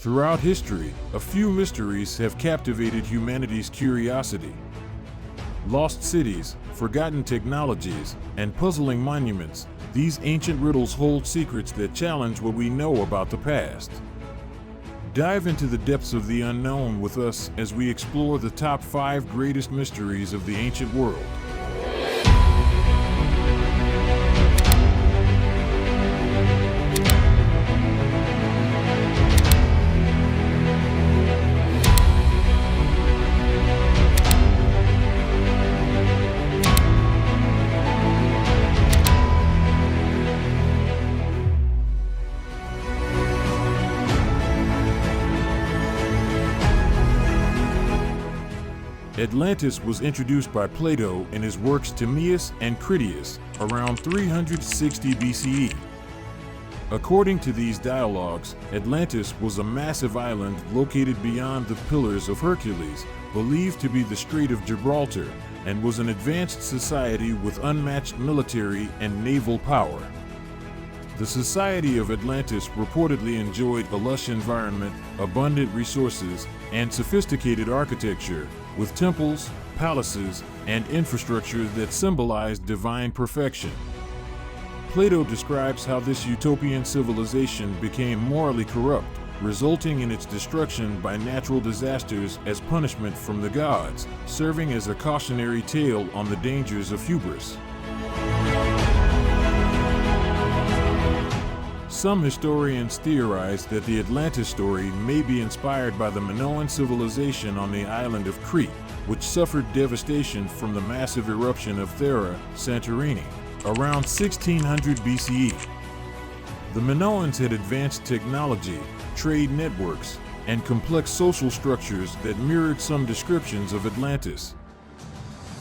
Throughout history, a few mysteries have captivated humanity's curiosity. Lost cities, forgotten technologies, and puzzling monuments, these ancient riddles hold secrets that challenge what we know about the past. Dive into the depths of the unknown with us as we explore the top 5 greatest mysteries of the ancient world. Atlantis was introduced by Plato in his works Timaeus and Critias around 360 BCE. According to these dialogues, Atlantis was a massive island located beyond the Pillars of Hercules, believed to be the Strait of Gibraltar, and was an advanced society with unmatched military and naval power. The society of Atlantis reportedly enjoyed a lush environment, abundant resources, and sophisticated architecture, with temples, palaces, and infrastructure that symbolized divine perfection. Plato describes how this utopian civilization became morally corrupt, resulting in its destruction by natural disasters as punishment from the gods, serving as a cautionary tale on the dangers of hubris. Some historians theorize that the Atlantis story may be inspired by the Minoan civilization on the island of Crete, which suffered devastation from the massive eruption of Thera, Santorini, around 1600 BCE. The Minoans had advanced technology, trade networks, and complex social structures that mirrored some descriptions of Atlantis.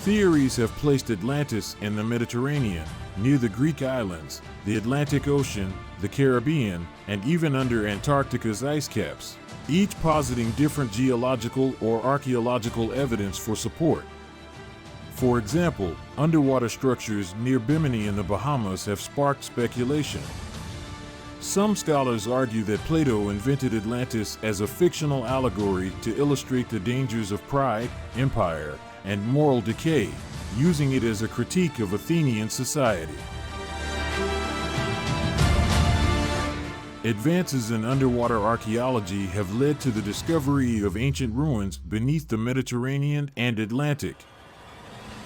Theories have placed Atlantis in the Mediterranean, near the Greek islands, the Atlantic Ocean, the Caribbean, and even under Antarctica's ice caps, each positing different geological or archaeological evidence for support. For example, underwater structures near Bimini in the Bahamas have sparked speculation. Some scholars argue that Plato invented Atlantis as a fictional allegory to illustrate the dangers of pride, empire, and moral decay, using it as a critique of Athenian society. Advances in underwater archaeology have led to the discovery of ancient ruins beneath the Mediterranean and Atlantic.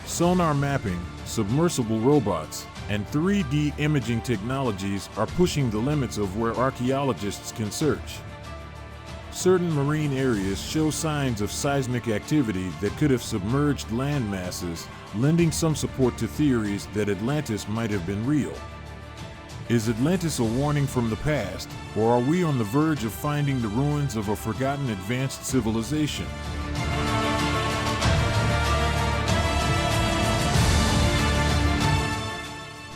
Sonar mapping, submersible robots, and 3D imaging technologies are pushing the limits of where archaeologists can search. Certain marine areas show signs of seismic activity that could have submerged land masses, lending some support to theories that Atlantis might have been real. Is Atlantis a warning from the past, or are we on the verge of finding the ruins of a forgotten advanced civilization?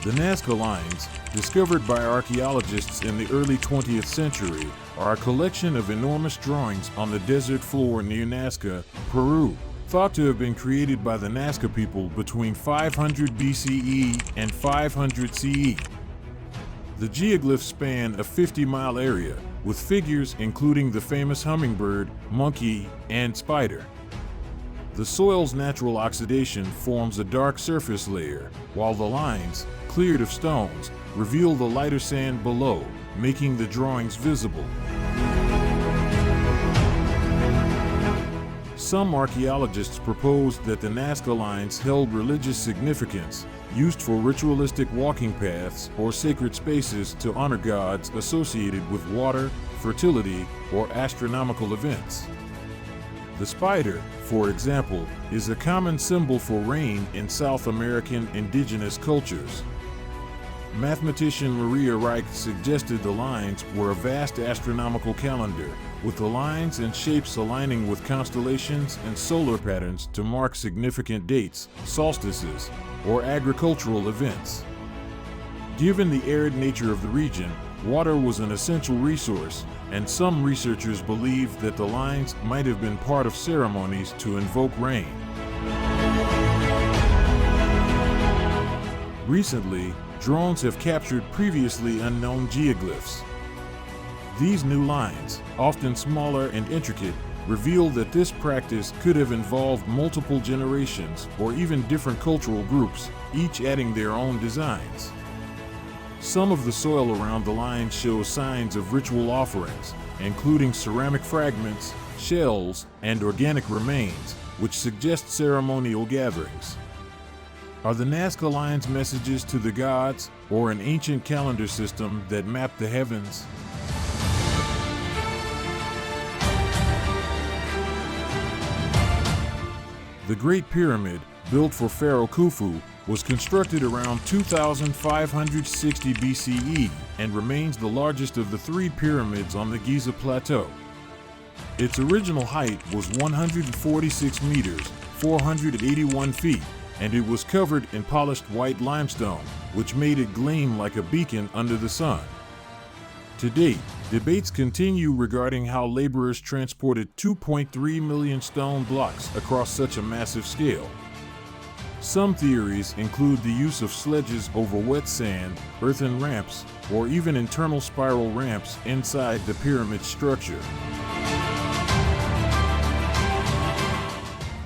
The Nazca Lines, discovered by archaeologists in the early 20th century, are a collection of enormous drawings on the desert floor near Nazca, Peru, thought to have been created by the Nazca people between 500 BCE and 500 CE. The geoglyphs span a 50-mile area, with figures including the famous hummingbird, monkey, and spider. The soil's natural oxidation forms a dark surface layer, while the lines, cleared of stones, reveal the lighter sand below, making the drawings visible. Some archaeologists propose that the Nazca Lines held religious significance, used for ritualistic walking paths or sacred spaces to honor gods associated with water, fertility, or astronomical events. The spider, for example, is a common symbol for rain in South American indigenous cultures. Mathematician Maria Reich suggested the lines were a vast astronomical calendar, with the lines and shapes aligning with constellations and solar patterns to mark significant dates, solstices, or agricultural events. Given the arid nature of the region, water was an essential resource, and some researchers believe that the lines might have been part of ceremonies to invoke rain. Recently, drones have captured previously unknown geoglyphs. These new lines, often smaller and intricate, reveal that this practice could have involved multiple generations or even different cultural groups, each adding their own designs. Some of the soil around the lines shows signs of ritual offerings, including ceramic fragments, shells, and organic remains, which suggest ceremonial gatherings. Are the Nazca lines messages to the gods, or an ancient calendar system that mapped the heavens? The Great Pyramid, built for Pharaoh Khufu, was constructed around 2560 BCE and remains the largest of the three pyramids on the Giza Plateau. Its original height was 146 meters, 481 feet, and it was covered in polished white limestone, which made it gleam like a beacon under the sun. To date, debates continue regarding how laborers transported 2.3 million stone blocks across such a massive scale. Some theories include the use of sledges over wet sand, earthen ramps, or even internal spiral ramps inside the pyramid structure.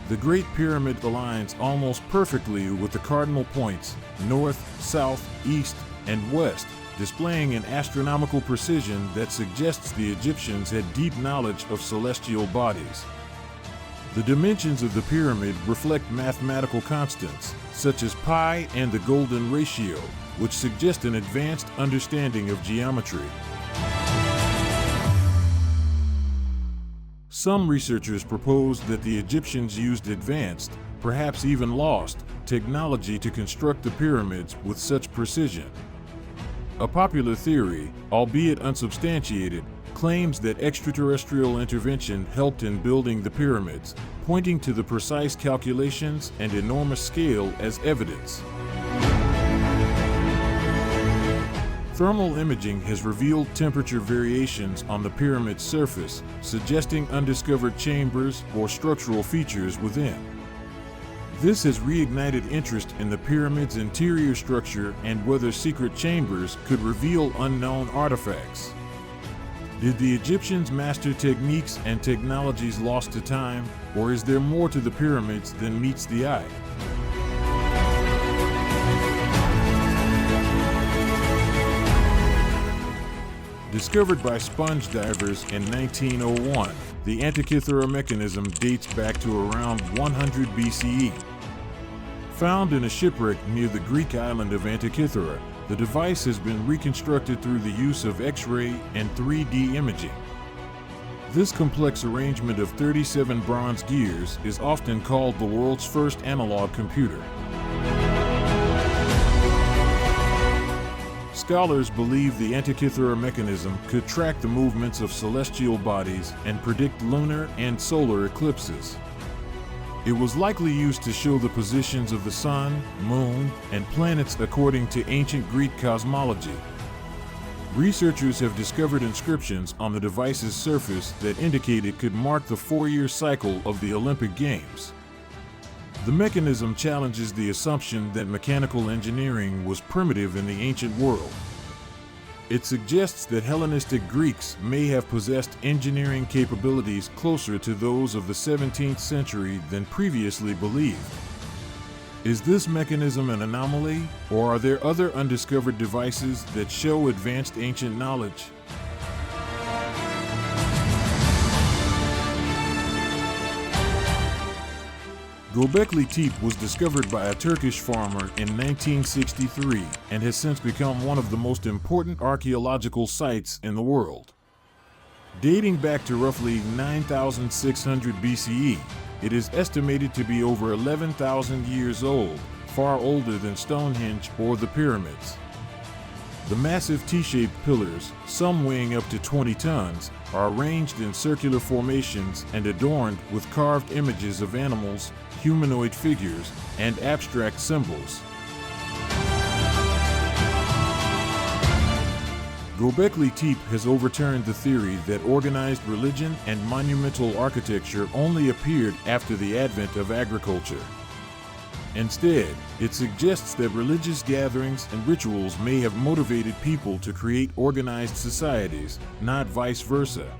The Great Pyramid aligns almost perfectly with the cardinal points, north, south, east, and west, displaying an astronomical precision that suggests the Egyptians had deep knowledge of celestial bodies. The dimensions of the pyramid reflect mathematical constants, such as pi and the golden ratio, which suggest an advanced understanding of geometry. Some researchers propose that the Egyptians used advanced, perhaps even lost, technology to construct the pyramids with such precision. A popular theory, albeit unsubstantiated, claims that extraterrestrial intervention helped in building the pyramids, pointing to the precise calculations and enormous scale as evidence. Thermal imaging has revealed temperature variations on the pyramid's surface, suggesting undiscovered chambers or structural features within. This has reignited interest in the pyramid's interior structure and whether secret chambers could reveal unknown artifacts. Did the Egyptians master techniques and technologies lost to time, or is there more to the pyramids than meets the eye? Discovered by sponge divers in 1901, the Antikythera mechanism dates back to around 100 BCE. Found in a shipwreck near the Greek island of Antikythera, the device has been reconstructed through the use of X-ray and 3D imaging. This complex arrangement of 37 bronze gears is often called the world's first analog computer. Scholars believe the Antikythera mechanism could track the movements of celestial bodies and predict lunar and solar eclipses. It was likely used to show the positions of the sun, moon, and planets according to ancient Greek cosmology. Researchers have discovered inscriptions on the device's surface that indicate it could mark the 4-year cycle of the Olympic Games. The mechanism challenges the assumption that mechanical engineering was primitive in the ancient world. It suggests that Hellenistic Greeks may have possessed engineering capabilities closer to those of the 17th century than previously believed. Is this mechanism an anomaly, or are there other undiscovered devices that show advanced ancient knowledge? Göbekli Tepe was discovered by a Turkish farmer in 1963 and has since become one of the most important archaeological sites in the world. Dating back to roughly 9,600 BCE, it is estimated to be over 11,000 years old, far older than Stonehenge or the pyramids. The massive T-shaped pillars, some weighing up to 20 tons, are arranged in circular formations and adorned with carved images of animals, humanoid figures, and abstract symbols. Göbekli Tepe has overturned the theory that organized religion and monumental architecture only appeared after the advent of agriculture. Instead, it suggests that religious gatherings and rituals may have motivated people to create organized societies, not vice versa.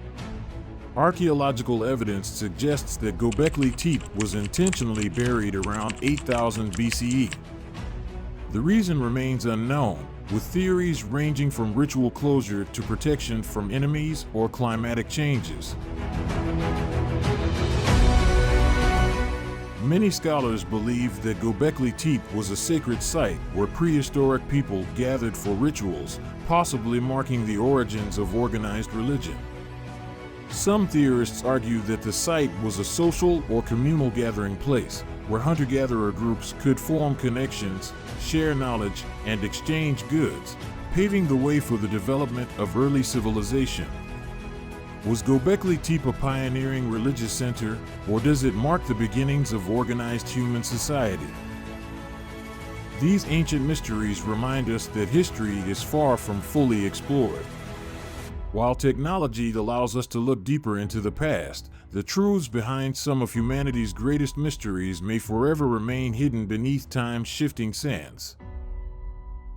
Archaeological evidence suggests that Göbekli Tepe was intentionally buried around 8000 BCE. The reason remains unknown, with theories ranging from ritual closure to protection from enemies or climatic changes. Many scholars believe that Göbekli Tepe was a sacred site where prehistoric people gathered for rituals, possibly marking the origins of organized religion. Some theorists argue that the site was a social or communal gathering place, where hunter-gatherer groups could form connections, share knowledge, and exchange goods, paving the way for the development of early civilization. Was Göbekli Tepe a pioneering religious center, or does it mark the beginnings of organized human society? These ancient mysteries remind us that history is far from fully explored. While technology allows us to look deeper into the past, the truths behind some of humanity's greatest mysteries may forever remain hidden beneath time's shifting sands.